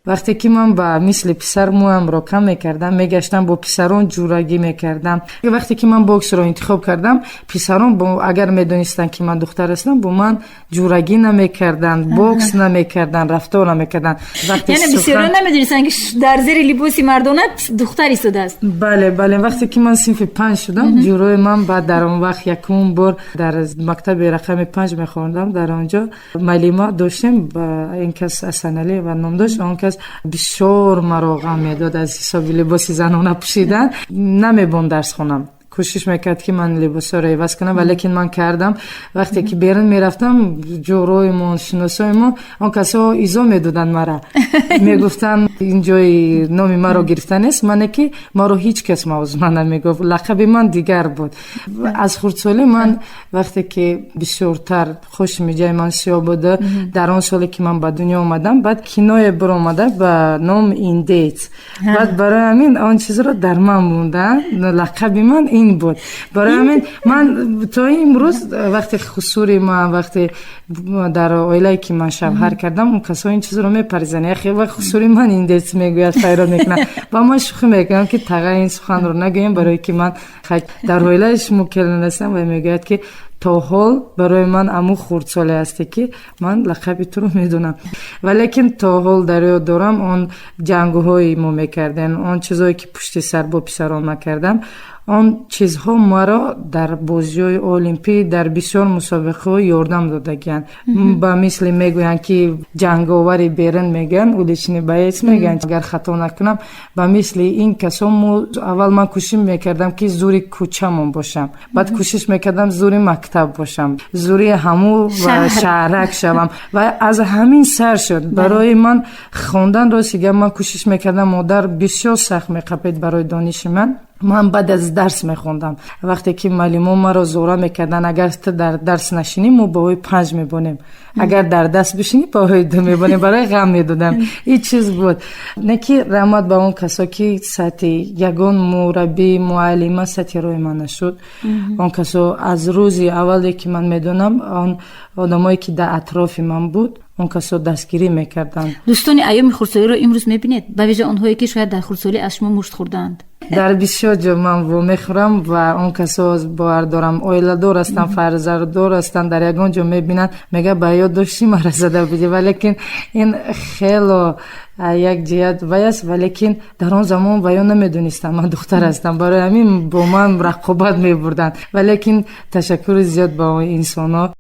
вақте ки ман ба мисли писар мӯамро кам мекардам, мегаштам бо писарон ҷурагӣ мекардам. вақте ки ман боксро интихоб кардам, писарон агар медонистанд ки ман духтар ҳастам, бо ман ҷурагӣ намекарданд, бокс намекарданд, рафтор намекарданд. яъне бисёрон намедонистанд ки дар зери либоси мардона духтар истодааст. бале, вақте ки ман синфи 5 шудам, ҷурои ман ба дар он вақт якум бор дар мактаби рақами 5 мехондам. дар онҷо маълима доштем, ин кас Асаналиева ном дошт. он кас бисёр маро ғам медод аз ҳисоби либоси занона пӯшидан. намебон дарс хонам. кӯшиш мекард ки ман либосоро иваз кунам, валекин ман кардам. вақте ки берун мерафтам, ҷуроимон, шиносоимон, он касо изо медоданд мара. мегуфтанд ин ҷои номи маро гирифта нест. мане ки маро ҳеҷ кас мавзуна намегуфт. лақаби ман дигар буд. аз хурдсолӣ ман вақте ки бисёртар хушми ҷои ман сиёҳ буд, дар он соле ки ман ба дунё омадам, баъд киное биромада ба ном Индеец. баъд барои ҳамин он чизро дар ман монда. лақаби ман буд. барои ҳамин ман то имрӯз вақте хусури ман, вақте дар оилае ки ман шавҳар кардам, он касо ин чизро мепаризанд. яхе вақт хусури ман Индеец мегӯяд, хайрон мекунад. ба ман шӯхӣ мекунам ки тага ин суханро нагӯем, барое ки ман дар оилаи шумо келин ҳастам. ва мегӯяд ки то ҳол барои ман аму хурдсоле ҳасте ки ман лақаби туро медонам. валекин то ҳол дар ёд дорам он ҷангҳои мо мекардем, он чизое ки пушти сар бо писарон мекардам. он чизҳо маро дар бозиҳои олимпӣ, дар бисёр мусобиқаҳо ёрдам додагиянд. ба мисли мегӯянд ки ҷанговари берун мегӯянд, уличный боец мегӯянд, агар хато накунам. ба мисли ин касо аввал ман кӯшиш мекардам ки зури кӯчамон бошам, баъд кӯшиш мекардам зури мактаб бошам, зури ҳаму шаҳрак шавам. ва аз ҳамин сар шуд. барои ман хондан ростига ман кӯшиш мекардам. модар бисёр сахт меқапед барои дониши ман. ман баъд аз дарс мехондам. вақте ки маълимо маро зора мекарданд, агар ту дар дарс нашинӣ, мо баҳои 5 мебонем, агар дар даст бишинӣ баҳои 2 мебонем. барои ғам медодам. ин чиз буд. не ки раҳмат ба он касо ки сати ягон мураббӣ, муаллима сати роҳи ман нашуд. он касо аз рӯзи аввале ки ман медонам, он одамое ки дар атрофи ман буд, он касо дастгирӣ мекарданд. дӯстони айёми хурдсолиро имрӯз мебинед, ба виҷа онҳое ки шояд дар хурдсолӣ аз шумо мушт хӯрдаанд? дар бисёр ҷо ман вомехӯрам ва он касо бовар дорам оиладор ҳастанд, фарзанддор ҳастанд, дар ягон ҷо мебинанд, мегӯяд ба ё дошти мара зада будӣ. валекин ин хело як ҷиҳат вай аст. валекин дар он замон ва ё намедонистам ман духтар ҳастам. барои ҳамин бо ман рақобат мебурданд. валекин ташаккури зиёд ба инсонҳо.